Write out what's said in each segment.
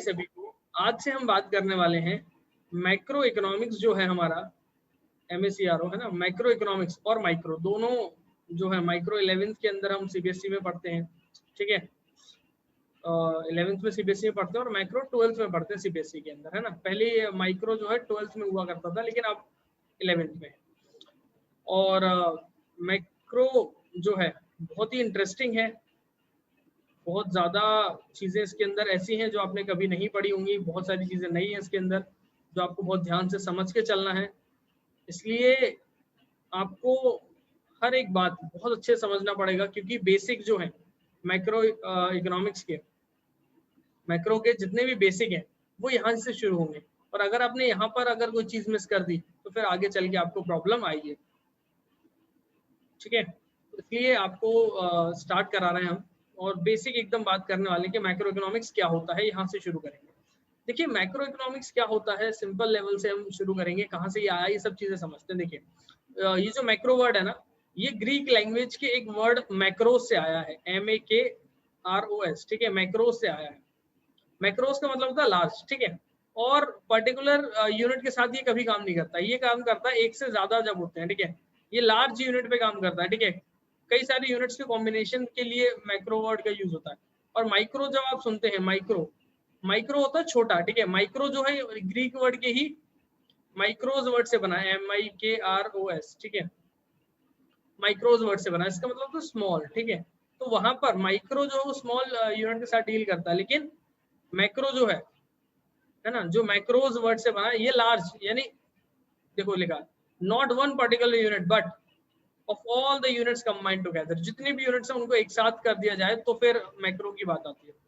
सभी को। आज से हम बात करने वाले हैं मैक्रो इकोनॉमिक्स जो है हमारा MACRO है ना, मैक्रो इकोनॉमिक्स और माइक्रो दोनों जो है माइक्रो 11th के अंदर हम CBSE में पढ़ते हैं, ठीक है। 11th में CBSE में पढ़ते हैं और माइक्रो 12th में पढ़ते हैं CBSE के अंदर, है ना। पहले माइक्रो जो है 12th में हुआ करता था, लेकिन अब 11th में। और मैक्रो जो है बहुत ही इंटरेस्टिंग है, बहुत ज़्यादा चीज़ें इसके अंदर ऐसी हैं जो आपने कभी नहीं पढ़ी होंगी, बहुत सारी चीज़ें नई हैं इसके अंदर जो आपको बहुत ध्यान से समझ के चलना है। इसलिए आपको हर एक बात बहुत अच्छे से समझना पड़ेगा, क्योंकि बेसिक जो है मैक्रो इकोनॉमिक्स के, मैक्रो के जितने भी बेसिक हैं वो यहाँ से शुरू होंगे, और अगर आपने यहाँ पर अगर कोई चीज़ मिस कर दी तो फिर आगे चल के आपको प्रॉब्लम आएगी, ठीक है। इसलिए आपको स्टार्ट करा रहे हैं हम, और बेसिक एकदम बात करने वाले हैं कि मैक्रो इकोनॉमिक्स क्या होता है, यहाँ से शुरू करेंगे। देखिए मैक्रो इकोनॉमिक्स क्या होता है, सिंपल लेवल से हम शुरू करेंगे, कहाँ से ये आया ये सब चीजें समझते हैं। देखिए ये जो मैक्रो वर्ड है ना, ये ग्रीक लैंग्वेज के एक वर्ड मैक्रोस से आया है, MAKROS, ठीक है, मैक्रोस से आया है। मैक्रोस का मतलब होता है लार्ज, ठीक है। और पर्टिकुलर यूनिट के साथ ये कभी काम नहीं करता, ये काम करता है एक से ज्यादा जब होते हैं, ठीक है। ये लार्ज यूनिट पे काम करता है, ठीक है। कई सारे यूनिट्स के कॉम्बिनेशन के लिए मैक्रो वर्ड का यूज होता है। और माइक्रो जब आप सुनते हैं, माइक्रो माइक्रो होता है छोटा, ठीक है। माइक्रो जो है ग्रीक वर्ड के ही माइक्रोज वर्ड से बना है, MIKROS, ठीक है, माइक्रोज वर्ड से बना है, इसका मतलब तो स्मॉल, ठीक है। तो वहां पर माइक्रो जो है स्मॉल यूनिट के साथ डील करता है, लेकिन मैक्रो जो है ना, जो मैक्रोज वर्ड से बना है, ये लार्ज, यानी देखो लिखा not one particular unit but of all the units combined together, जितने भी यूनिट्स हैं उनको एक साथ कर दिया जाए तो फिर मैक्रो की बात आती है।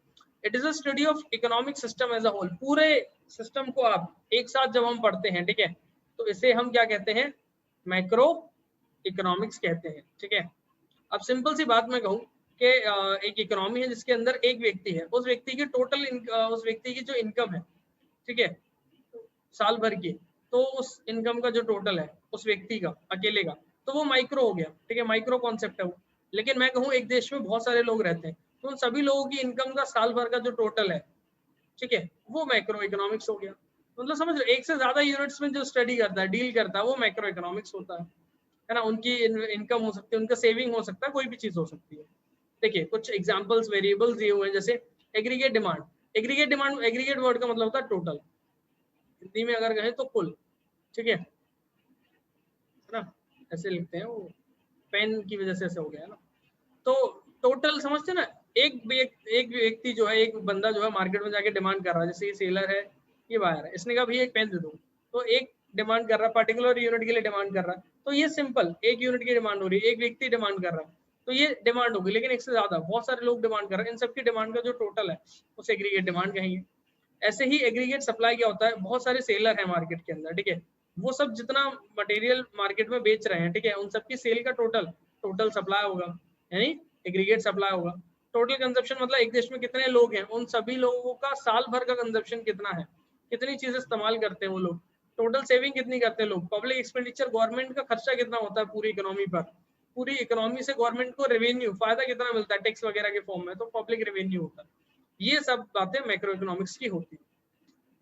It is a study of economic system as a whole, पूरे सिस्टम को आप एक साथ जब हम पढ़ते हैं, ठीक है, तो इसे हम क्या कहते हैं, मैक्रो इकोनॉमिक्स कहते हैं, ठीक है। अब सिंपल सी बात मैं कहूँ कि एक इकोनॉमी है जिसके अंदर एक व्यक्ति है, उस व्यक्ति की टोटल उस व्यक्ति की जो इनकम है, ठीक है, साल भर की, तो उस इनकम का जो टोटल है उस व्यक्ति का अकेले का, तो वो माइक्रो हो गया, ठीक है, माइक्रो कॉन्सेप्ट है वो। लेकिन मैं कहूँ एक देश में बहुत सारे लोग रहते हैं, तो उन सभी लोगों की इनकम का साल भर का जो टोटल है, ठीक है, वो मैक्रो इकोनॉमिक्स हो गया। मतलब समझ लो, एक से ज्यादा यूनिट्स में जो स्टडी करता है, डील करता है, वो मैक्रो इकोनॉमिक्स होता है ना। उनकी इनकम हो सकती है, उनका सेविंग हो सकता है, कोई भी चीज हो सकती है। देखिए कुछ एग्जांपल्स वेरिएबल्स दिए हुए हैं, जैसे एग्रीगेट डिमांड। एग्रीगेट वर्ड का मतलब होता है टोटल, हिंदी में अगर कहें तो कुल, ठीक है ना, ऐसे लिखते हैं, वो पेन की वजह से ऐसे हो गया ना। तो टोटल समझते ना, एक व्यक्ति जो है, एक बंदा जो है मार्केट में जाके डिमांड कर रहा है, जैसे ये सेलर है, ये बायर है, इसने कहा भैया एक पेन दे दो, तो एक डिमांड कर रहा है, पर्टिकुलर यूनिट के लिए डिमांड कर रहा है, तो ये सिंपल एक यूनिट की डिमांड हो रही है, एक व्यक्ति डिमांड कर रहा है, तो ये डिमांड होगी। लेकिन एक से ज्यादा बहुत सारे लोग डिमांड कर रहे हैं, इन सबकी डिमांड का जो टोटल है उसे एग्रीगेट डिमांड कहेंगे। ऐसे ही एग्रीगेट सप्लाई क्या होता है, बहुत सारे सेलर है मार्केट के अंदर, ठीक है, वो सब जितना मटेरियल मार्केट में बेच रहे हैं, ठीक है, उन सबकी सेल का टोटल सप्लाई होगा, यानी एग्रीगेट सप्लाई होगा। टोटल कंजप्शन मतलब एक देश में कितने लोग हैं, उन सभी लोगों का साल भर का कंजप्शन कितना है, कितनी चीजें इस्तेमाल करते हैं वो लोग, टोटल सेविंग कितनी करते हैं लोग, पब्लिक एक्सपेंडिचर, गवर्नमेंट का खर्चा कितना होता है पूरी इकोनॉमी पर, पूरी इकोनॉमी से गवर्नमेंट को रेवेन्यू फायदा कितना मिलता है टैक्स वगैरह के फॉर्म में, तो पब्लिक रेवेन्यू होता है। ये सब बातें मैक्रो इकोनॉमिक्स की होती है।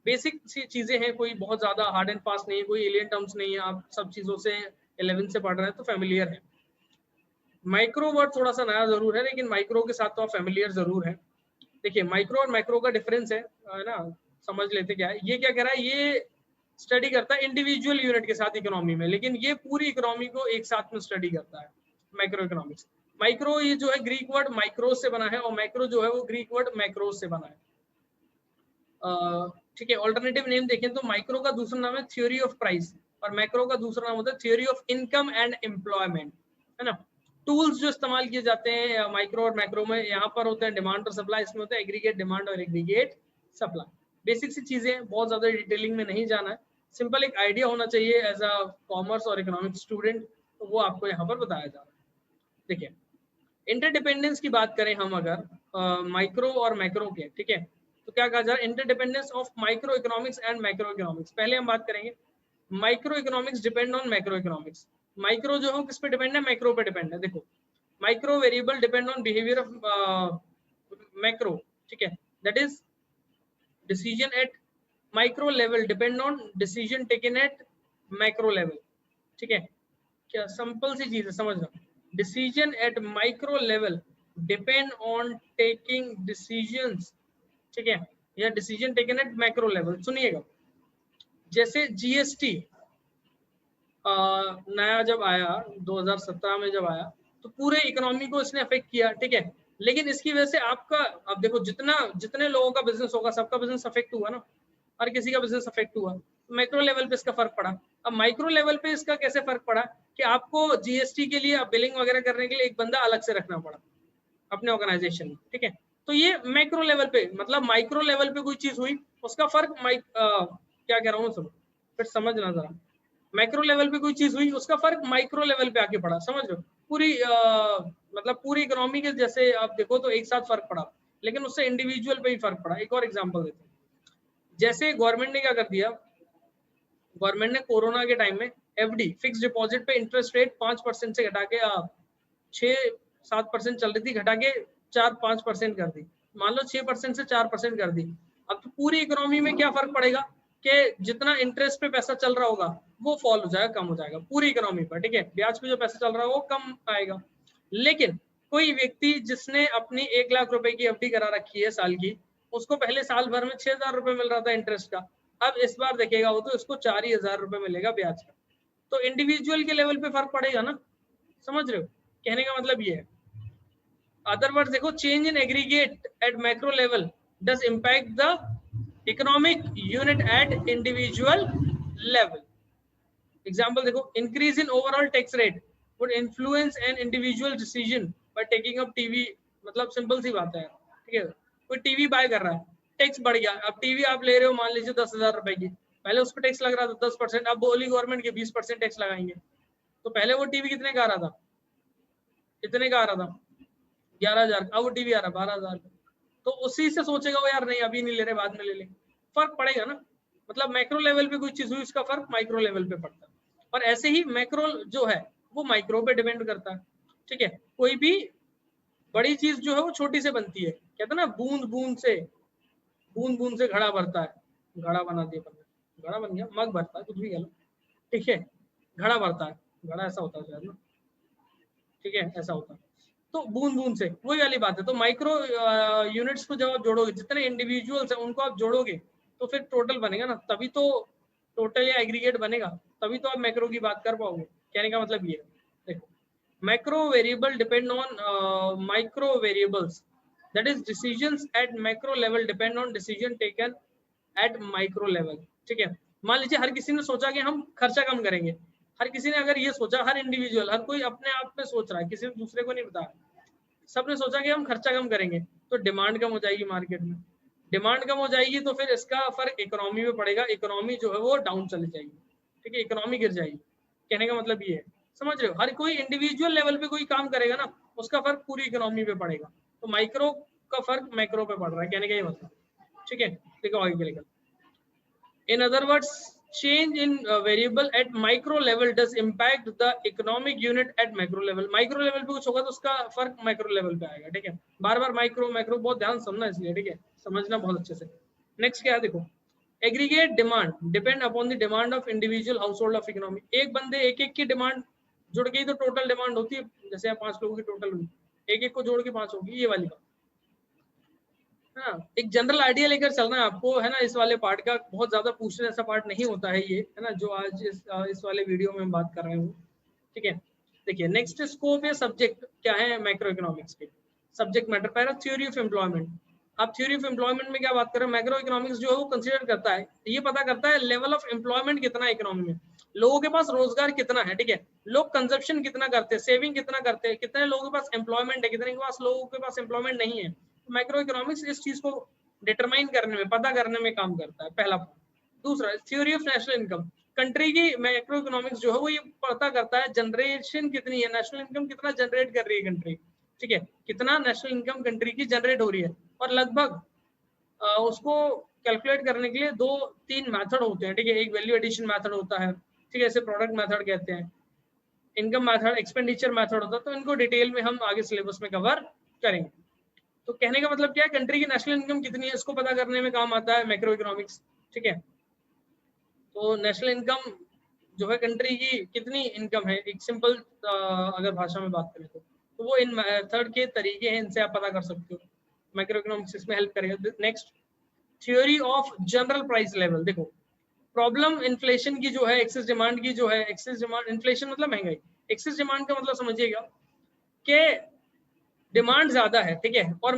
बेसिक सी चीजें हैं, कोई बहुत ज्यादा हार्ड एंड फास्ट नहीं है, कोई एलियन टर्म्स नहीं है, आप सब चीजों से 11 से पढ़ रहे हैं तो फेमिलियर है। माइक्रो वर्ड थोड़ा सा नया जरूर है, लेकिन माइक्रो के साथ तो आप फेमिलियर जरूर है। देखिए माइक्रो और मैक्रो का डिफरेंस है ना, समझ लेते क्या है। ये क्या कह रहा है, ये स्टडी करता है इंडिविजुअल यूनिट के साथ इकोनॉमी में, लेकिन ये पूरी इकोनॉमी को एक साथ में स्टडी करता है मैक्रो इकोनॉमिक्स। माइक्रो ये जो है ग्रीक वर्ड माइक्रोस से बना है, और मैक्रो जो है वो ग्रीक वर्ड मैक्रोस से बना है, ठीक है। ऑल्टरनेटिव नेम देखें तो माइक्रो का दूसरा नाम है थ्योरी ऑफ प्राइस, और मैक्रो का दूसरा नाम होता है theory of income and employment, है ना। टूल्स जो इस्तेमाल किए जाते हैं माइक्रो और मैक्रो में, यहाँ पर होते हैं डिमांड और सप्लाई, इसमें होता है एग्रीगेट डिमांड और एग्रीगेट सप्लाई। बेसिक सी चीजें, बहुत ज्यादा डिटेलिंग में नहीं जाना है, सिंपल एक आइडिया होना चाहिए एज अ कॉमर्स और इकोनॉमिक स्टूडेंट, तो वो आपको यहाँ पर बताया जा रहा है। देखिए इंटरडिपेंडेंस की बात करें हम अगर माइक्रो और मैक्रो के, ठीक है, तो क्या कहा जा रहा है, interdependence of micro economics and macro economics. पहले हम बात करेंगे micro economics depend on macro economics. Micro जो है किस पे डिपेंड है, मैक्रो पे डिपेंड है। देखो micro variable depend on behaviour of macro, ठीक है, that is decision at micro level depend on decision taken at macro level. ठीक है, क्या सिंपल सी चीज है, समझना। Decision at micro level depend on taking decisions, ठीक है, या decision taken at macro level. सुनिएगा, जैसे जीएसटी नया जब आया 2017 में जब आया तो पूरे इकोनॉमी को इसने अफेक्ट किया, ठीक है, लेकिन इसकी वजह से आपका, अब देखो जितने लोगों का बिजनेस होगा सबका बिजनेस अफेक्ट हुआ ना, हर किसी का बिजनेस अफेक्ट हुआ, मैक्रो लेवल पे इसका फर्क पड़ा। अब माइक्रो लेवल पे इसका कैसे फर्क पड़ा कि आपको जीएसटी के लिए बिलिंग वगैरह करने के लिए एक बंदा अलग से रखना पड़ा अपने ऑर्गेनाइजेशन में, ठीक है। तो ये मैक्रो लेवल पे, मतलब माइक्रो लेवल पे कोई चीज हुई उसका फर्क क्या कह रहा हूँ, सब फिर समझना जरा। मैक्रो लेवल पे कोई चीज हुई उसका फर्क माइक्रो लेवल पे आके पड़ा, समझ रहे हो। पूरी मतलब पूरी इकोनॉमी के जैसे आप देखो तो एक साथ फर्क पड़ा, लेकिन उससे इंडिविजुअल पे ही फर्क पड़ा। एक और एग्जांपल देते हैं, जैसे गवर्नमेंट ने क्या कर दिया, गवर्नमेंट ने कोरोना के टाइम में एफडी फिक्स डिपॉजिट पे इंटरेस्ट रेट 5% से घटा के 6-7% चल रही थी, घटा के 4-5% कर दी, मान लो 6% से 4% कर दी। अब तो पूरी इकोनॉमी में क्या फर्क पड़ेगा कि जितना इंटरेस्ट पे पैसा चल रहा होगा वो फॉल हो जाएगा, कम हो जाएगा पूरी इकोनॉमी पर, ठीक है। ब्याज पे जो पैसा चल रहा है वो कम आएगा। लेकिन कोई व्यक्ति जिसने अपनी 1 लाख रुपए की एफडी करा रखी है साल की, उसको पहले साल भर में 6,000 रुपए मिल रहा था इंटरेस्ट का, अब इस बार देखेगा वो तो इसको 4,000 रुपए मिलेगा ब्याज का। तो इंडिविजुअल के लेवल पे फर्क पड़ेगा ना, समझ रहे हो, कहने का मतलब ये है। अदर वर्ड देखो, change in aggregate at macro level does impact the economic unit at individual level. Example देखो, increase in overall tax rate would influence an individual decision by taking up TV. मतलब simple सी बात है, ठीक है, कोई TV bye कर रहा है, टैक्स बढ़ गया, अब टीवी आप ले रहे हो मान लीजिए 10,000 रुपए की, पहले उस पर टैक्स लग रहा था 10%, अब बोली गवर्नमेंट के 20% टैक्स लगाएंगे, तो पहले वो टीवी कितने का आ रहा था, कितने का आ रहा था 11,000, अब वो टीवी आ रहा 12,000। तो उसी से सोचेगा वो यार नहीं अभी नहीं ले रहे बाद में ले लेंगे, फर्क पड़ेगा ना। मतलब मैक्रो लेवल पे कोई चीज हुई उसका फर्क माइक्रो लेवल पे पड़ता है, और ऐसे ही मैक्रो जो है वो माइक्रो पे डिपेंड करता है, ठीक है। कोई भी बड़ी चीज जो है वो छोटी से बनती है, कहते हैं ना बूंद बूंद से घड़ा भरता है, घड़ा बना दिया बंदा, घड़ा बन गया, मग भरता है, कुछ भी कह लो, ठीक है, घड़ा भरता है, घड़ा ऐसा होता है शायद ना, ठीक है, ऐसा होता है। तो बूंद बूंद से वही वाली बात है। तो माइक्रो यूनिट्स को जब आप जोड़ोगे, जितने इंडिविजुअल्स हैं उनको आप जोड़ोगे तो फिर टोटल बनेगा ना, तभी तो टोटल या एग्रीगेट बनेगा, तभी तो आप मैक्रो की बात कर पाओगे। कहने का मतलब ये है, देखो, macro variable depend on micro variables, that is decisions eight macro level depend on decision taken eight micro level, ठीक है। मान लीजिए हर किसी ने सोचा कि हम खर्चा कम करेंगे, हर किसी ने अगर ये सोचा, हर इंडिविजुअल, हर कोई अपने आप में सोच रहा है, किसी ने दूसरे को नहीं बताया, सबने सोचा कि हम खर्चा कम करेंगे, तो डिमांड कम हो जाएगी मार्केट में, डिमांड कम हो जाएगी तो फिर इसका फर्क इकोनॉमी में पड़ेगा, इकोनॉमी जो है वो डाउन चली जाएगी, ठीक है, इकोनॉमी गिर जाएगी। कहने का मतलब ये है, समझ रहे हो, हर कोई इंडिविजुअल लेवल पे कोई काम करेगा ना उसका फर्क पूरी इकोनॉमी पे पड़ेगा, तो माइक्रो का फर्क मैक्रो पे पड़ रहा है, कहने का ये मतलब, ठीक है। देखो आगे लिखा, in other words, change in variable at micro level does impact the economic unit at macro level। Micro level पे कुछ होगा तो उसका फर्क माइक्रो लेवल पे आएगा, ठीक है। बार बार माइक्रो माइक्रो बहुत ध्यान समझना इसलिए, ठीक है, समझना बहुत अच्छे से। नेक्स्ट क्या है देखो, aggregate demand depend upon the demand of individual house hold of economy. एक बंदे एक एक की डिमांड जुड़ गई तो टोटल डिमांड होती है, जैसे यहाँ 5 लोगों की टोटल हुई, एक एक को जोड़ के 5 होगी, ये वाली बात, हाँ। एक जनरल आइडिया लेकर चलना है आपको, है ना, इस वाले पार्ट का बहुत ज्यादा पूछने जैसा पार्ट नहीं होता है ये, है ना, जो आज इस वाले वीडियो में बात कर रहे हूँ, ठीक है। देखिए नेक्स्ट स्कोप या सब्जेक्ट क्या है मैक्रो इकोनॉमिक्स के, सब्जेक्ट मैटर, पहला थ्योरी ऑफ एम्प्लॉयमेंट। आप थ्योरी ऑफ एम्प्लॉयमेंट में क्या बात कर रहे हैं, मैक्रो इकोनॉमिक्स जो है वो कंसीडर करता है, ये पता करता है लेवल ऑफ एम्प्लॉयमेंट कितना है इकोनॉमी में, लोगों के पास रोजगार कितना है, ठीक है, लोग कंजप्शन कितना करते हैं, सेविंग कितना करते हैं, कितने लोगों के पास एम्प्लॉयमेंट है, कितने के पास लोगों के पास एम्प्लॉयमेंट नहीं है। मैक्रो इकोनॉमिक्स इस चीज को डिटरमाइन करने में, पता करने में काम करता है, पहला पॉइंट। दूसरा, theory of national income, country की मैक्रो इकोनॉमिक्स जो है वो ये पता करता है जनरेशन कितनी है, नेशनल इनकम कितना जनरेट कर रही है कंट्री, ठीक है, कितना नेशनल इनकम कंट्री की जनरेट हो रही है, और लगभग उसको कैलकुलेट करने के लिए 2-3 मेथड होते हैं, ठीक है। एक वैल्यू एडिशन मेथड होता है, ठीक है, इसे प्रोडक्ट मेथड कहते हैं, इनकम मेथड, एक्सपेंडिचर मेथड होता है, तो इनको डिटेल में हम आगे सिलेबस में कवर करेंगे। तो कहने का मतलब क्या है, कंट्री की नेशनल इनकम कितनी है इसको पता करने में काम आता है मैक्रो इकोनॉमिक्स, ठीक है। तो नेशनल इनकम जो है कंट्री की कितनी इनकम है, एक सिंपल अगर भाषा में बात करें तो वो इन मेथड के तरीके हैं, इनसे आप पता कर सकते हो। मैक्रो इकोनॉमिक्स इसमें हेल्प करेगा। Next, theory of general price level. देखो प्रॉब्लम इन्फ्लेशन की जो है, एक्सेस डिमांड की जो है, एक्सेस डिमांड, इन्फ्लेशन मतलब महंगाई, एक्सेस डिमांड का मतलब समझिएगा कि डिमांड ज्यादा है, ठीक है, और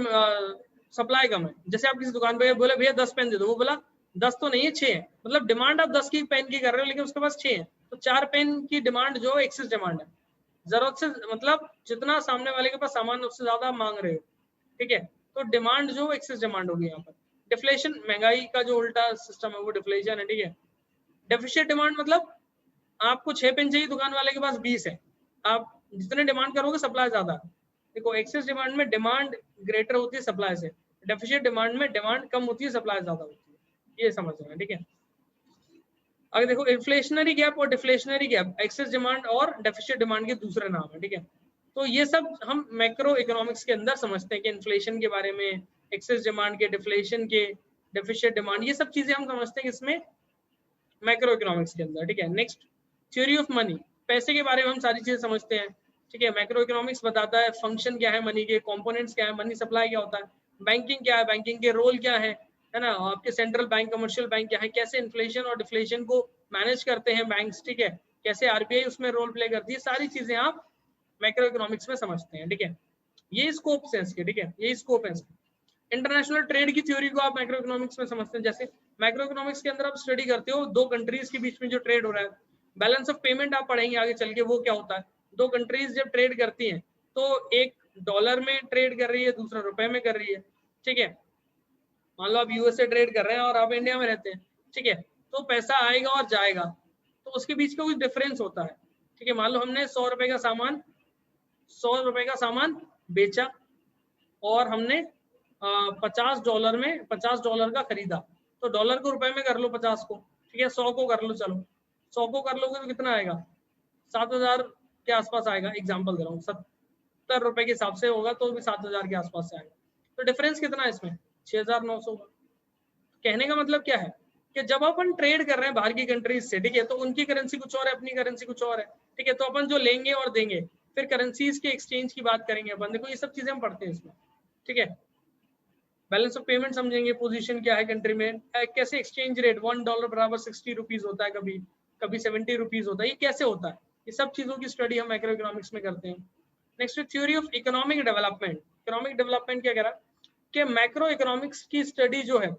सप्लाई कम है। जैसे आप किसी दुकान पे बोले भैया 10 पेन दे दो, वो बोला 10 तो नहीं है 6 है, मतलब डिमांड आप 10 की पेन की कर रहे हो लेकिन उसके पास 6 है, तो 4 पेन की डिमांड जो एक्सेस डिमांड है। जरूरत से मतलब जितना सामने वाले के पास सामान उससे ज्यादा आप मांग रहे हो, ठीक है, तो डिमांड जो एक्सेस डिमांड होगी यहाँ पर। डिफ्लेशन महंगाई का जो उल्टा सिस्टम है वो डिफ्लेशन है, ठीक है। डेफिशिएट डिमांड मतलब आपको 6 पेन चाहिए, दुकान वाले के पास 20 है, आप जितने डिमांड करोगे सप्लाई ज्यादा है। देखो एक्सेस डिमांड में डिमांड ग्रेटर होती है सप्लाई से, डेफिशिएट डिमांड में डिमांड कम होती है सप्लाई ज्यादा होती है, ये समझना है, ठीक है। अगर देखो इन्फ्लेशनरी गैप और डिफ्लेशनरी गैप एक्सेस डिमांड और डेफिशिएट डिमांड के दूसरे नाम है, ठीक है। तो ये सब हम मैक्रो इकोनॉमिक्स के अंदर समझते हैं कि इन्फ्लेशन के बारे में, एक्सेस डिमांड के, डिफ्लेशन के, डेफिशिएट डिमांड, ये सब चीजें हम समझते हैं इसमें मैक्रो इकोनॉमिक्स के अंदर, ठीक है। नेक्स्ट, थ्योरी ऑफ मनी, पैसे के बारे में हम सारी चीजें समझते हैं, ठीक है। मैक्रो इकोनॉमिक्स बताता है फंक्शन क्या है मनी के, कंपोनेंट्स क्या है, मनी सप्लाई क्या होता है, बैंकिंग क्या है, बैंकिंग के रोल क्या है ना, आपके सेंट्रल बैंक, कमर्शियल बैंक क्या है, कैसे इन्फ्लेशन और डिफ्लेशन को मैनेज करते हैं बैंक्स, ठीक है, कैसे आरबीआई उसमें रोल प्ले करती है, सारी चीजें आप मैक्रो इकोनॉमिक्स में समझते हैं, ठीक है। ये स्कोप है इसके, ठीक है, यही स्कोप है इसके। इंटरनेशनल ट्रेड की थ्योरी को आप मैक्रो इकोनॉमिक्स में समझते हैं। जैसे मैक्रो इकोनॉमिक्स के अंदर आप स्टडी करते हो दो कंट्रीज के बीच में जो ट्रेड हो रहा है, बैलेंस ऑफ पेमेंट आप पढ़ेंगे आगे चल के वो क्या होता है। दो कंट्रीज जब ट्रेड करती हैं तो एक डॉलर में ट्रेड कर रही है, दूसरा रुपए में कर रही है, ठीक है। मान लो आप यूएस से ट्रेड कर रहे हैं और आप इंडिया में रहते हैं, ठीक है, तो पैसा आएगा और जाएगा, तो उसके बीच का कुछ डिफरेंस होता है, ठीक है। मान लो हमने 100 रुपए का सामान, 100 रुपए का सामान बेचा और हमने $50 में $50 का खरीदा, तो डॉलर को रुपए में कर लो 50 को, ठीक है, 100 को कर लो, चलो 100 को कर लोगे तो कितना आएगा, 7,000 के आसपास आएगा, एग्जाम्पल दे रहा हूँ, 70 रुपए के हिसाब से होगा तो भी 7,000 के आसपास से आएगा। तो डिफरेंस कितना है इसमें, 6,900 का। कहने का मतलब क्या है कि जब अपन ट्रेड कर रहे हैं बाहर की कंट्रीज से, ठीक है, तो उनकी करेंसी कुछ और है, अपनी करेंसी कुछ और है, ठीक है, तो अपन जो लेंगे और देंगे, फिर करेंसीज के एक्सचेंज की बात करेंगे अपन, देखो ये सब चीजें हम पढ़ते हैं इसमें, ठीक है। बैलेंस ऑफ पेमेंट समझेंगे, पोजीशन क्या है कंट्री में, कैसे एक्सचेंज रेट $1 बराबर 60 रुपीज होता है, कभी कभी 70 रुपीज होता है, ये कैसे होता है, ये सब चीजों की स्टडी हम मैक्रो इकोनॉमिक्स में करते हैं। Next, theory of economic development. Economic development क्या कह रहा है कि मैक्रो इकोनॉमिक्स की स्टडी जो है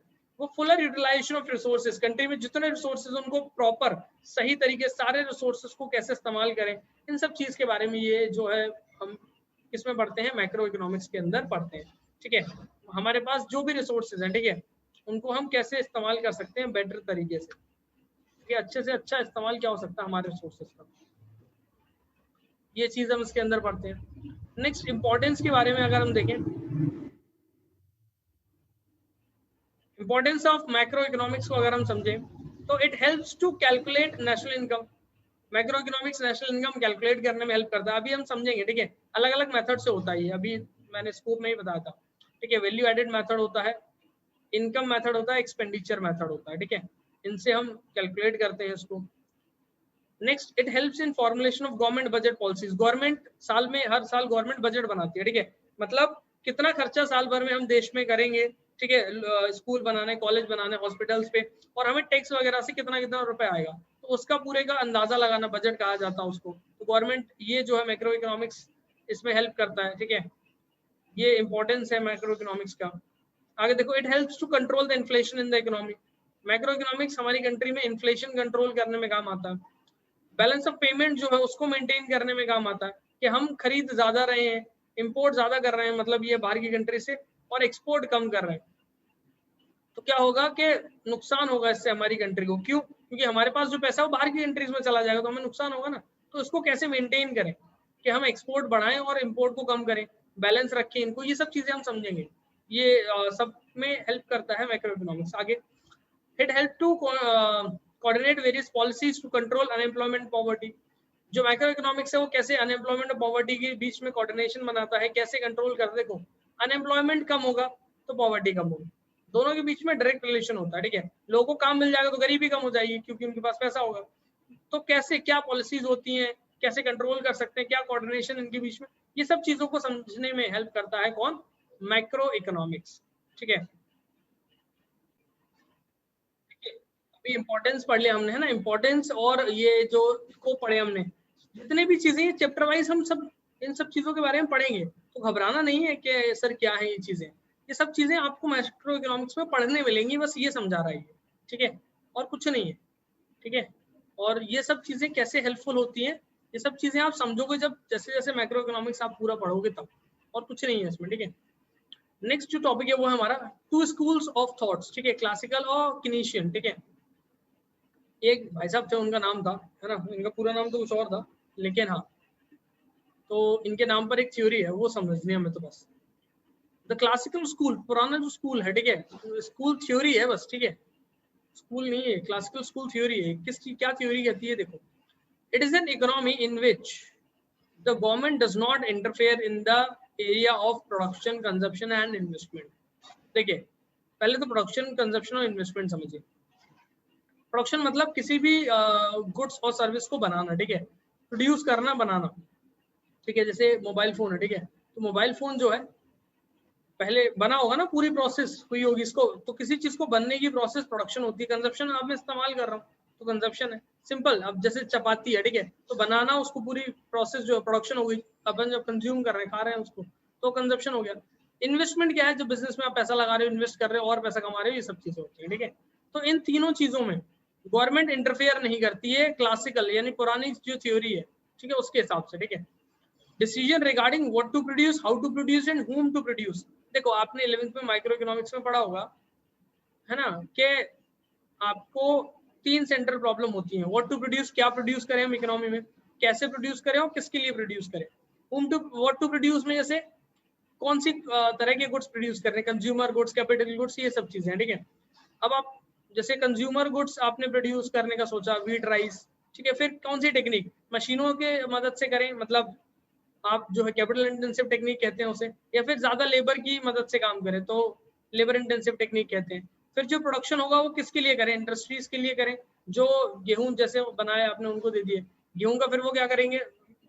वो fuller utilisation of resources, country में जितने रिसोर्सेज उनको प्रॉपर सही तरीके सारे रिसोर्सेज को कैसे इस्तेमाल करें, इन सब चीज के बारे में ये जो है हम किसमें पढ़ते हैं, मैक्रो इकोनॉमिक्स के अंदर पढ़ते हैं, ठीक है। हमारे पास जो भी रिसोर्सेज हैं, ठीक है, उनको हम कैसे इस्तेमाल कर सकते हैं बेटर तरीके से, कि अच्छे से अच्छा इस्तेमाल क्या हो सकता है हमारे रिसोर्सेज का, ये चीज हम इसके अंदर पढ़ते हैं। नेक्स्ट, इंपॉर्टेंस के बारे में अगर हम देखें, इंपॉर्टेंस ऑफ मैक्रो इकोनॉमिक्स को अगर हम समझें तो it helps to calculate national income. Macro economics national income calculate करने में हेल्प करता है, अभी हम समझेंगे, ठीक है, अलग अलग मेथड से होता है ये, अभी मैंने स्कोप में ही बताया था, ठीक है। वैल्यू एडेड मेथड होता है, इनकम मेथड होता है, एक्सपेंडिचर मेथड होता है, ठीक है, इनसे हम कैलकुलेट करते हैं इसको। Next, it helps in formulation of government budget policies. Government साल में, हर साल गवर्नमेंट बजट बनाती है, ठीक है, मतलब कितना खर्चा साल भर में हम देश में करेंगे, ठीक है, स्कूल बनाने, कॉलेज बनाने, हॉस्पिटल्स पे, और हमें टैक्स वगैरह से कितना कितना रुपए आएगा, तो उसका पूरे का अंदाजा लगाना बजट कहा जाता है उसको। तो गवर्नमेंट ये जो है मैक्रो इकोनॉमिक्स इसमें हेल्प करता है, ठीक है, ये इंपॉर्टेंस है मैक्रो इकोनॉमिक्स का। आगे देखो, it helps to control the inflation in the economy. Macro economics हमारी कंट्री में इन्फ्लेशन कंट्रोल करने में काम आता है। बैलेंस ऑफ पेमेंट जो है उसको मेंटेन करने में काम आता है, कि हम खरीद ज्यादा रहे हैं, इंपोर्ट ज्यादा कर रहे हैं, मतलब ये बाहर की कंट्री से, और एक्सपोर्ट कम कर रहे हैं, तो क्या होगा कि नुकसान होगा इससे हमारी कंट्री को। क्यों? क्योंकि हमारे पास जो पैसा है वो बाहर की कंट्रीज में चला जाएगा, तो हमें नुकसान होगा ना। तो इसको कैसे मेंटेन करें कि हम एक्सपोर्ट बढ़ाएं और इंपोर्ट को कम करें, बैलेंस रखें इनको, ये सब चीजें हम समझेंगे। ये सब में हेल्प करता है मैक्रो इकोनॉमिक्स। आगे, it help to coordinate various policies to control unemployment, poverty. जो मैक्रो इकोनॉमिक्स है वो कैसे अनएम्प्लॉयमेंट और पॉवर्टी के बीच में कोऑर्डिनेशन बनाता है, कैसे कंट्रोल कर, देखो अनएम्प्लॉयमेंट कम होगा तो पॉवर्टी कम होगी, दोनों के बीच में डायरेक्ट रिलेशन होता है, ठीक है। लोगों को काम मिल जाएगा तो गरीबी कम हो जाएगी क्योंकि उनके पास पैसा होगा। तो कैसे क्या पॉलिसीज होती हैं, कैसे कंट्रोल कर सकते हैं, क्या कोऑर्डिनेशन इनके बीच में, ये सब चीजों को समझने में हेल्प करता है कौन, मैक्रो इकोनॉमिक्स, ठीक है। अभी इंपॉर्टेंस पढ़ लिया हमने, है ना, इंपॉर्टेंस, और ये जो को पढ़े हमने, जितने भी चीजें चैप्टर वाइज हम सब इन सब चीजों के बारे में पढ़ेंगे, तो घबराना नहीं है कि सर क्या है ये चीजें, ये सब चीजें आपको मैक्रो इकोनॉमिक्स में पढ़ने मिलेंगी, बस ये समझा रहा है ये, ठीक है, और कुछ नहीं है, ठीक है। और ये सब चीजें कैसे हेल्पफुल होती हैं, ये सब चीजें आप समझोगे जब जैसे जैसे मैक्रो इकोनॉमिक्स आप पूरा पढ़ोगे तब, और कुछ नहीं है इसमें, ठीक है। नेक्स्ट जो टॉपिक है वो है हमारा टू स्कूल्स ऑफ थॉट्स, ठीक है, क्लासिकल और किनेशियन, ठीक है। एक भाई साहब थे, उनका नाम था, है ना, इनका पूरा नाम तो कुछ और था, लेकिन हाँ, तो इनके नाम पर एक थ्योरी है, वो समझनी है हमें तो बस। द क्लासिकल स्कूल, पुराना जो स्कूल है, ठीक है, स्कूल थ्योरी है बस, ठीक है, स्कूल नहीं है, क्लासिकल स्कूल थ्योरी है। किस की क्या थ्योरी कहती है, देखो, it is an economy in which the government does not interfere in the area of production, consumption and investment. देखिए, पहले तो प्रोडक्शन, कंजप्शन और इन्वेस्टमेंट समझिए। प्रोडक्शन मतलब किसी भी गुड्स और सर्विस को बनाना, ठीक है, प्रोड्यूस करना, बनाना, ठीक है। जैसे मोबाइल फोन है, ठीक है, तो मोबाइल फोन जो है पहले बना होगा ना, पूरी प्रोसेस हुई होगी इसको, तो किसी चीज को बनने की प्रोसेस प्रोडक्शन होती है, कंजप्शन अब मैं इस्तेमाल कर रहा हूँ तो कंजप्शन है, सिंपल। अब जैसे चपाती है, ठीक है, तो बनाना, उसको पूरी प्रोसेस जो प्रोडक्शन हो गई, अपन जब कंज्यूम कर रहे हैं, खा रहे हैं उसको, तो कंजप्शन हो गया। इन्वेस्टमेंट क्या है, जो बिजनेस में आप पैसा लगा रहे हो, इन्वेस्ट कर रहे हो और पैसा कमा रहे हो, ये सब चीजें होती है, ठीक है। तो इन तीनों चीजों में गवर्नमेंट इंटरफेयर नहीं करती है, क्लासिकल यानी पुरानी जो थ्योरी है, ठीक है, उसके हिसाब से, ठीक है। Decision regarding what to produce, how to produce and whom to produce. देखो, आपने 11th में माइक्रो इकोनॉमिक्स में पढ़ा होगा, है ना, कि आपको तीन सेंट्रल प्रॉब्लम होती हैं, व्हाट टू प्रोड्यूस, क्या प्रोड्यूस करें हम इकोनॉमी में, कैसे प्रोड्यूस करें और किसके लिए प्रोड्यूस करें, whom to, what to produce में जैसे कौन सी तरह के गुड्स प्रोड्यूस कर रहे हैं, कंज्यूमर गुड्स, कैपिटल गुड्स, ये सब चीजें, ठीक है। अब आप जैसे कंज्यूमर गुड्स आपने प्रोड्यूस करने का सोचा, व्हीट, राइस, ठीक है, फिर कौन सी टेक्निक, मशीनों के मदद से करें, मतलब आप जो है कैपिटल इंटेंसिव टेक्निक कहते हैं उसे, या फिर ज्यादा लेबर की मदद से काम करें तो लेबर इंटेंसिव टेक्निक कहते हैं। फिर जो प्रोडक्शन होगा वो किसके लिए करें, इंडस्ट्रीज के लिए करें, जो गेहूं जैसे बनाए आपने उनको दे दिए गेहूं का, फिर वो क्या करेंगे,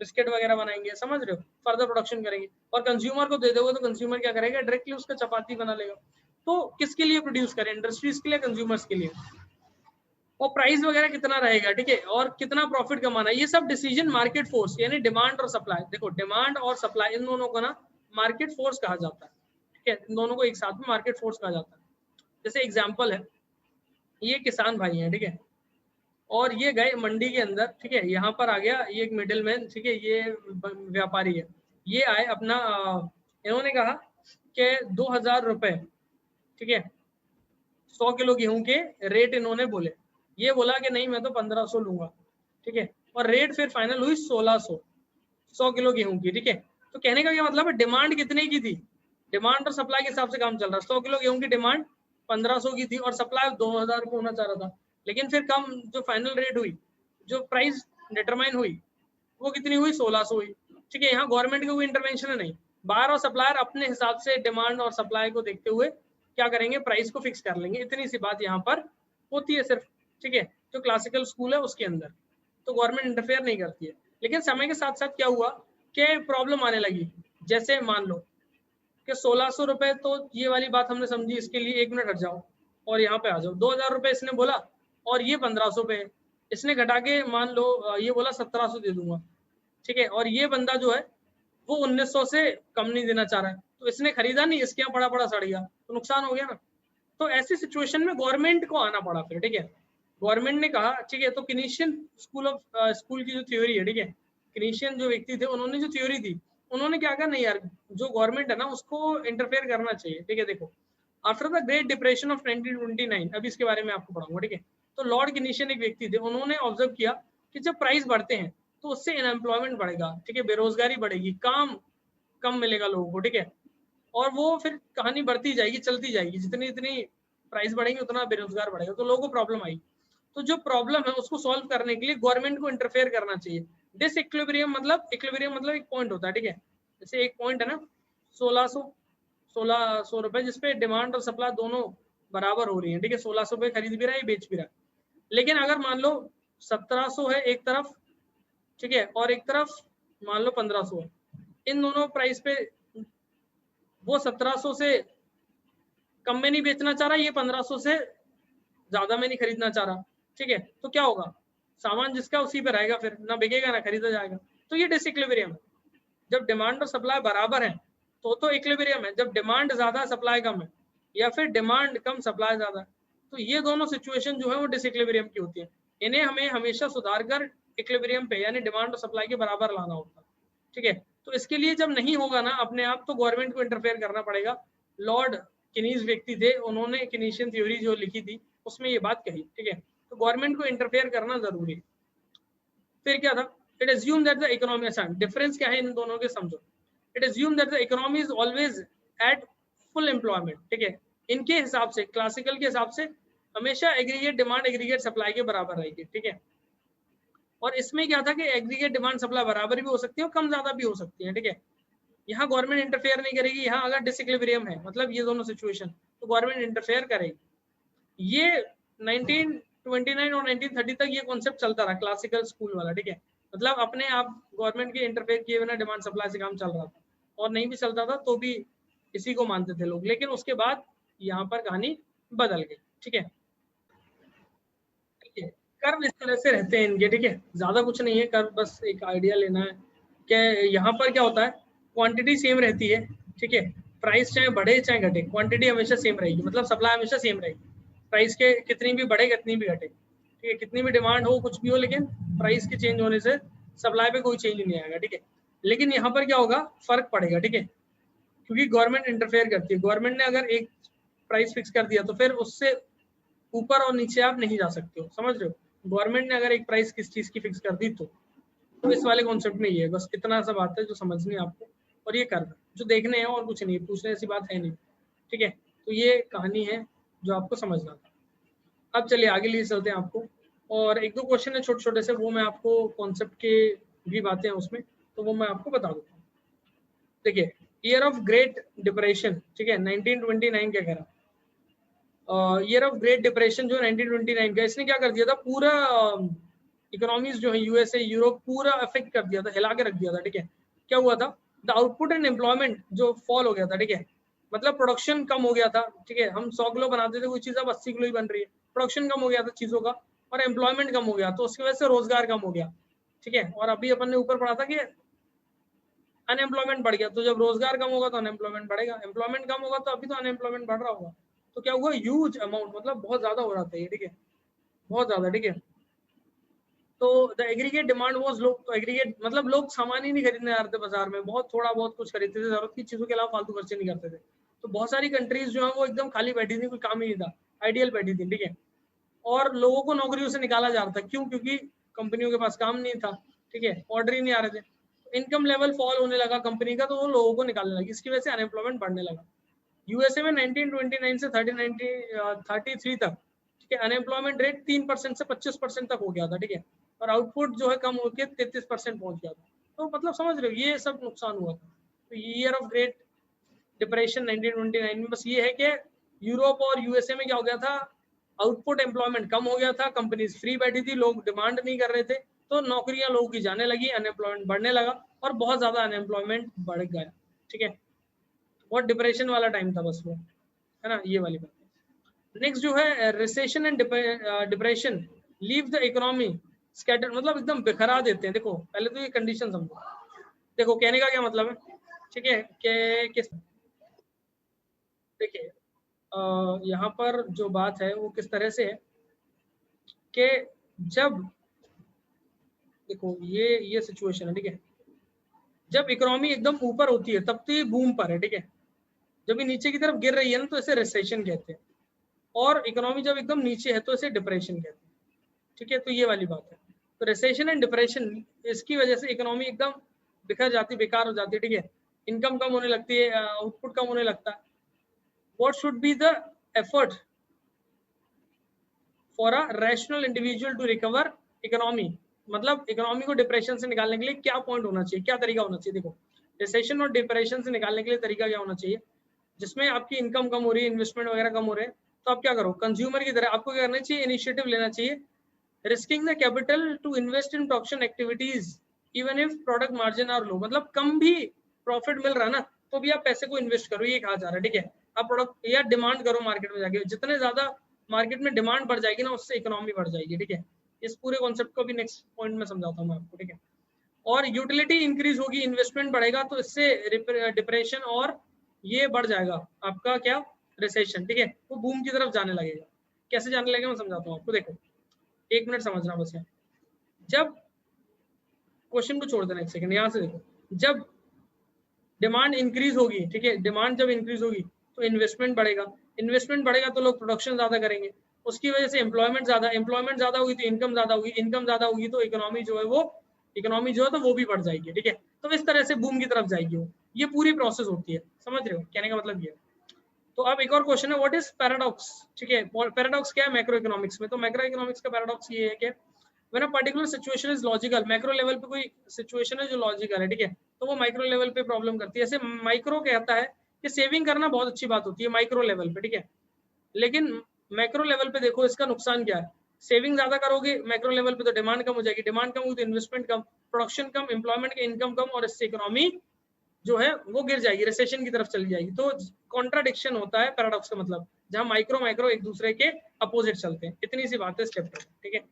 बिस्किट वगैरह बनाएंगे, समझ रहे हो, फर्दर प्रोडक्शन करेंगे। और कंज्यूमर को दे दोगे तो कंज्यूमर क्या करेगा, डायरेक्टली उसका चपाती बना लेगा। तो किसके लिए प्रोड्यूस करें, इंडस्ट्रीज के लिए, कंज्यूमर्स के लिए, और प्राइस वगैरह कितना रहेगा, ठीक है, और कितना प्रॉफिट कमाना है, ये सब डिसीजन मार्केट फोर्स यानी डिमांड और सप्लाई। देखो, डिमांड और सप्लाई इन दोनों को ना मार्केट फोर्स कहा जाता है, ठीक है, इन दोनों को एक साथ में मार्केट फोर्स कहा जाता है। जैसे एग्जांपल है, ये किसान भाई हैं, ठीक है, और ये गए मंडी के अंदर, ठीक है, यहाँ पर आ गया ये एक मिडिल मैन, ठीक है, ये व्यापारी है, ये आए अपना इन्होंने कहा कि 2000 रुपए, ठीक है, 100 किलो गेहूं के रेट इन्होंने बोले, ये बोला कि नहीं मैं तो 1500 लूंगा, ठीक है, और रेट फिर फाइनल हुई 1600, 100 किलो गेहूं की, ठीक है। तो कहने का क्या मतलब है, डिमांड कितने की थी, डिमांड और सप्लाई के हिसाब से काम चल रहा है। 100 किलो गेहूं की डिमांड 1500 की थी और सप्लाई 2000 को होना चाह रहा था, लेकिन फिर कम जो फाइनल रेट हुई, जो प्राइस डिटरमाइन हुई, वो कितनी हुई, 1600 हुई, ठीक है। यहाँ गवर्नमेंट की कोई इंटरवेंशन है नहीं, बायर और सप्लायर अपने हिसाब से डिमांड और सप्लाई को देखते हुए क्या करेंगे, प्राइस को फिक्स कर लेंगे, इतनी सी बात यहाँ पर होती है सिर्फ, ठीक है। जो क्लासिकल स्कूल है उसके अंदर तो गवर्नमेंट इंटरफेयर नहीं करती है। लेकिन समय के साथ साथ क्या हुआ कि प्रॉब्लम आने लगी, जैसे मान लो कि 1600 रुपए, तो ये वाली बात हमने समझी, इसके लिए 1 मिनट हट जाओ और यहाँ पे आ जाओ, 2000 रुपए इसने बोला और ये 1500 पे, इसने घटा के मान लो ये बोला 1700 दे दूंगा, ठीक है, और ये बंदा जो है वो 1900 से कम नहीं देना चाह रहा है, तो इसने खरीदा नहीं, इसके यहाँ पड़ा पड़ा सड़ गया, तो नुकसान हो गया ना। तो ऐसी सिचुएशन में गवर्नमेंट को आना पड़ा फिर, ठीक है। गवर्नमेंट ने कहा ठीक है, तो किनेशियन स्कूल की जो थ्योरी है, ठीक है, किनेशियन जो व्यक्ति थे उन्होंने जो थ्योरी दी, उन्होंने क्या कहा, नहीं यार, जो गवर्नमेंट है ना उसको इंटरफेयर करना चाहिए, ठीक है। देखो, after the great depression of 1929, अभी इसके बारे में आपको पढ़ाऊंगा, ठीक है, तो लॉर्ड किनेशियन एक व्यक्ति थे, उन्होंने ऑब्जर्व किया कि जब प्राइस बढ़ते हैं तो उससे अनएम्प्लॉयमेंट बढ़ेगा, ठीक है, बेरोजगारी बढ़ेगी, काम कम मिलेगा लोगों को, ठीक है, और वो फिर कहानी बढ़ती जाएगी, चलती जाएगी, जितनी जितनी प्राइस बढ़ेंगे उतना बेरोजगार बढ़ेगा, तो लोगों को प्रॉब्लम आई। तो जो प्रॉब्लम है उसको सॉल्व करने के लिए गवर्नमेंट को इंटरफेयर करना चाहिए। डिस इक्विलिब्रियम मतलब, इक्विलिब्रियम मतलब एक पॉइंट होता है, ठीक है, जैसे एक पॉइंट है ना 1600, 1600 रुपए, जिसपे डिमांड और सप्लाई दोनों बराबर हो रही है, ठीक है। 1600 रुपए खरीद भी रहा है, बेच भी रहा है। लेकिन अगर मान लो 1700 है एक तरफ, ठीक है, और एक तरफ मान लो 1500 है, इन दोनों प्राइस पे वो 1700 से कम में नहीं बेचना चाह रहा, ये 1500 से ज्यादा में नहीं खरीदना चाह रहा, ठीक है। तो क्या होगा, सामान जिसका उसी पे रहेगा, फिर ना बिकेगा ना खरीदा जाएगा। तो ये डिसइक्विलिब्रियम है। जब डिमांड और सप्लाई बराबर है तो इक्विलिब्रियम है। जब डिमांड ज्यादा सप्लाई कम है, या फिर डिमांड कम सप्लाई ज्यादा है, तो ये दोनों सिचुएशन जो है वो डिसइक्विलिब्रियम की होती है। इन्हें हमें हमेशा सुधार कर इक्विलिब्रियम पे यानी डिमांड और सप्लाई के बराबर लाना होता है, ठीक है। तो इसके लिए जब नहीं होगा ना अपने आप, तो गवर्नमेंट को इंटरफेयर करना पड़ेगा। लॉर्ड किनीज व्यक्ति थे, उन्होंने किनीशियन थ्योरी जो लिखी थी उसमें ये बात कही, ठीक है। तो गवर्नमेंट को इंटरफेयर करना जरूरी है। फिर क्या था, it assume that the economy, difference क्या है इन दोनों के समझो। It assume that the economy is always at full employment, ठीक है। इनके हिसाब से, क्लासिकल के हिसाब से हमेशा एग्रीगेट डिमांड एग्रीगेट सप्लाई के बराबर रहेगी, ठीक है। और इसमें क्या था कि एग्रीगेट डिमांड सप्लाई बराबर भी हो सकती है और कम ज्यादा भी हो सकती है, ठीक है। यहाँ गवर्नमेंट इंटरफेयर नहीं करेगी। यहाँ अगर डिसइक्विलिब्रियम है, मतलब ये दोनों सिचुएशन, तो गवर्नमेंट इंटरफेयर करेगी। ये 1929 और 1930 तक ये कॉन्सेप्ट चलता रहा, क्लासिकल स्कूल वाला, ठीक है। मतलब अपने आप गवर्नमेंट के इंटरफेयर किए बिना डिमांड सप्लाई से काम चल रहा था, और नहीं भी चलता था तो भी इसी को मानते थे लोग। लेकिन उसके बाद यहाँ पर कहानी बदल गई, ठीक है। कर्व इस तरह से रहते हैं इनके, ठीक है। ज्यादा कुछ नहीं है कर्व, बस एक आइडिया लेना है कि यहाँ पर क्या होता है, क्वांटिटी सेम रहती है, ठीक है। प्राइस चाहे बढ़े चाहे घटे, क्वांटिटी हमेशा सेम रहेगी, मतलब सप्लाई हमेशा सेम रहेगी। प्राइस के कितनी भी बढ़े कितनी भी घटे, ठीक है, कितनी भी डिमांड हो कुछ भी हो, लेकिन प्राइस के चेंज होने से सप्लाई पे कोई चेंज नहीं आएगा, ठीक है। लेकिन यहाँ पर क्या होगा, फर्क पड़ेगा, ठीक है, क्योंकि गवर्नमेंट इंटरफेयर करती है। गवर्नमेंट ने अगर एक प्राइस फिक्स कर दिया तो फिर उससे ऊपर और नीचे आप नहीं जा सकते हो, समझ रहे हो। गवर्नमेंट ने अगर एक प्राइस किस चीज की फिक्स कर दी तो इस वाले कॉन्सेप्ट में ये है, बस इतना सा बात है जो समझनी है आपको। और ये करना जो देखने हैं, और कुछ नहीं, पूछने ऐसी बात है नहीं, ठीक है। तो ये कहानी है जो आपको समझना था। अब चलिए आगे लिए चलते हैं आपको, और एक दो क्वेश्चन है छोटे छोटे से, वो मैं आपको कॉन्सेप्ट के भी बातें हैं उसमें, तो वो मैं आपको बता देता हूँ। देखिए, ईयर ऑफ ग्रेट डिप्रेशन, ठीक है, 1929 क्या कह रहा, ईयर ऑफ ग्रेट डिप्रेशन जो 1929 का, इसने क्या कर दिया था, पूरा इकोनॉमीज जो है यूएसए यूरोप पूरा अफेक्ट कर दिया था, हिला के रख दिया था, ठीक है। क्या हुआ था, द आउटपुट एंड एम्प्लॉयमेंट जो फॉल हो गया था, ठीक है। मतलब प्रोडक्शन कम हो गया था, ठीक है। हम 100 किलो बनाते थे कोई चीज, अब 80 किलो ही बन रही है। प्रोडक्शन कम हो गया था चीजों का, और एम्प्लॉयमेंट कम हो गया, तो उसकी वजह से रोजगार कम हो गया, ठीक है। और अभी अपन ने ऊपर पढ़ा था कि अनएम्प्लॉयमेंट बढ़ गया, तो जब रोजगार कम होगा तो अनएम्प्लॉयमेंट बढ़ेगा, एम्प्लॉयमेंट कम होगा तो अभी तो अनएम्प्लॉयमेंट बढ़ रहा होगा। तो क्या हुआ, ह्यूज अमाउंट, मतलब बहुत ज्यादा हो रहा था ये, ठीक है, बहुत ज्यादा, ठीक है। तो the aggregate demand was low, तो एग्रीगेट मतलब लोग सामान ही नहीं खरीदने आ रहे थे बाजार में, बहुत थोड़ा बहुत कुछ खरीदते थे, जरूरत की चीजों के अलावा फालतू खर्चे नहीं करते थे। तो बहुत सारी कंट्रीज जो है वो एकदम खाली बैठी थी, कोई काम ही नहीं था, आइडियल बैठी थी, ठीक है। और लोगों को नौकरियों से निकाला जा रहा था, क्यों, क्योंकि कंपनियों के पास काम नहीं था, ठीक है, ऑर्डर ही नहीं आ रहे थे। इनकम लेवल फॉल होने लगा कंपनी का, तो वो लोगों को निकालने लगी, इसकी वजह से अनएम्प्लॉयमेंट बढ़ने लगा। यूएसए में 1929 से 33 तक, ठीक है, अनएम्प्लॉयमेंट रेट 3% से 25% तक हो गया था, ठीक है। और आउटपुट जो है कम होकर 33% पहुंच गया था। तो मतलब समझ रहे हो, ये सब नुकसान हुआ था। तो ईयर ऑफ ग्रेट डिप्रेशन 1929 में बस ये है कि यूरोप और यूएसए में क्या हो गया था, आउटपुट एम्प्लॉयमेंट कम हो गया था, कंपनीज फ्री बैठी थी, लोग डिमांड नहीं कर रहे थे, तो नौकरियां लोगों की जाने लगी, अनएम्प्लॉयमेंट बढ़ने लगा, और बहुत ज्यादा अनएम्प्लॉयमेंट बढ़ गया, ठीक है। बहुत डिप्रेशन वाला टाइम था बस वो, है ना, ये वाली बात। नेक्स्ट जो है recession and depression leave the economy scatter, मतलब एकदम बिखरा देते हैं। देखो पहले तो ये कंडीशन समझो, देखो कहने का क्या मतलब है, ठीक है, कि किस, देखिए यहाँ पर जो बात है वो किस तरह से है कि जब, देखो ये सिचुएशन है, ठीक है। जब इकोनॉमी एकदम ऊपर होती है तब तो ये बूम पर है, ठीक है। जब ये नीचे की तरफ गिर रही है ना तो इसे रिसेशन कहते हैं, और इकोनॉमी जब एकदम नीचे है तो इसे डिप्रेशन कहते हैं, ठीक है। तो ये वाली बात है। तो रिसेशन एंड डिप्रेशन, इसकी वजह से इकोनॉमी एकदम बिखर जाती, बेकार हो जाती है, ठीक है। इनकम कम होने लगती है, आउटपुट कम होने लगता है। What should be the effort for a rational individual to recover economy, मतलब इकोनॉमी को डिप्रेशन से निकालने के लिए क्या पॉइंट होना चाहिए, क्या तरीका होना चाहिए। देखो रिसेशन और डिप्रेशन से निकालने के लिए तरीका क्या होना चाहिए, जिसमें आपकी इनकम कम हो रही है, इन्वेस्टमेंट वगैरह कम हो रहे हैं, तो आप क्या करो, कंज्यूमर की तरह आपको क्या करना चाहिए, इनिशिएटिव लेना चाहिए, risking the capital to invest in production activities even if product margin are low, मतलब कम भी प्रॉफिट मिल रहा है ना तो भी आप पैसे को इन्वेस्ट करो, ये कहा जा रहा है, ठीक है। आप प्रोडक्ट या डिमांड करो मार्केट में जाके, जितने ज्यादा मार्केट में डिमांड बढ़ जाएगी ना उससे इकोनॉमी बढ़ जाएगी, ठीक है। इस पूरे कॉन्सेप्ट को भी नेक्स्ट पॉइंट में समझाता हूँ मैं आपको, ठीक है। और यूटिलिटी इंक्रीज होगी, इन्वेस्टमेंट बढ़ेगा तो इससे डिप्रेशन और ये बढ़ जाएगा आपका क्या, रिसेशन, ठीक है, वो बूम की तरफ जाने लगेगा। कैसे जाने लगेगा मैं समझाता हूँ आपको, देखो 1 मिनट समझना बस यहाँ। जब क्वेश्चन को छोड़ देना 1 सेकंड, यहाँ से देखो, जब डिमांड इंक्रीज होगी, ठीक है, डिमांड जब इंक्रीज होगी तो इन्वेस्टमेंट बढ़ेगा, इन्वेस्टमेंट बढ़ेगा तो लोग प्रोडक्शन ज्यादा करेंगे, उसकी वजह से एम्प्लॉयमेंट ज्यादा होगी तो इनकम ज्यादा होगी, इनकम ज्यादा होगी तो इकोनॉमी जो है तो वो भी बढ़ जाएगी, ठीक है। तो इस तरह से बूम की तरफ जाएगी वो, ये पूरी प्रोसेस होती है, समझ रहे हो कहने का मतलब ये। तो अब एक और क्वेश्चन है, व्हाट इज पैराडॉक्स, ठीक है। पैराडॉक्स क्या है मैक्रो इकोनॉमिक्स में, तो मैक्रो इकोनॉमिक्स का पैराडॉक्स ये है कि when a particular situation is logical, macro level पे कोई सिचुएशन है जो लॉजिकल है, ठीक है, तो वो माइक्रो लेवल पे प्रॉब्लम करती है। जैसे माइक्रो कहता है कि सेविंग करना बहुत अच्छी बात होती है माइक्रो लेवल पे, ठीक है, लेकिन मैक्रो लेवल पे देखो इसका नुकसान क्या है, सेविंग ज्यादा करोगे मैक्रो लेवल पे तो डिमांड कम हो जाएगी, डिमांड कम होगी तो इन्वेस्टमेंट कम, प्रोडक्शन कम, एम्प्लॉयमेंट का इनकम कम, और इससे इकोनॉमी जो है वो गिर जाएगी, रिसेशन की तरफ चली जाएगी। तो कॉन्ट्राडिक्शन होता है पैराडॉक्स का मतलब, जहां माइक्रो माइक्रो एक दूसरे के अपोजिट चलते हैं। इतनी सी बात है इस चैप्टर, ठीक है।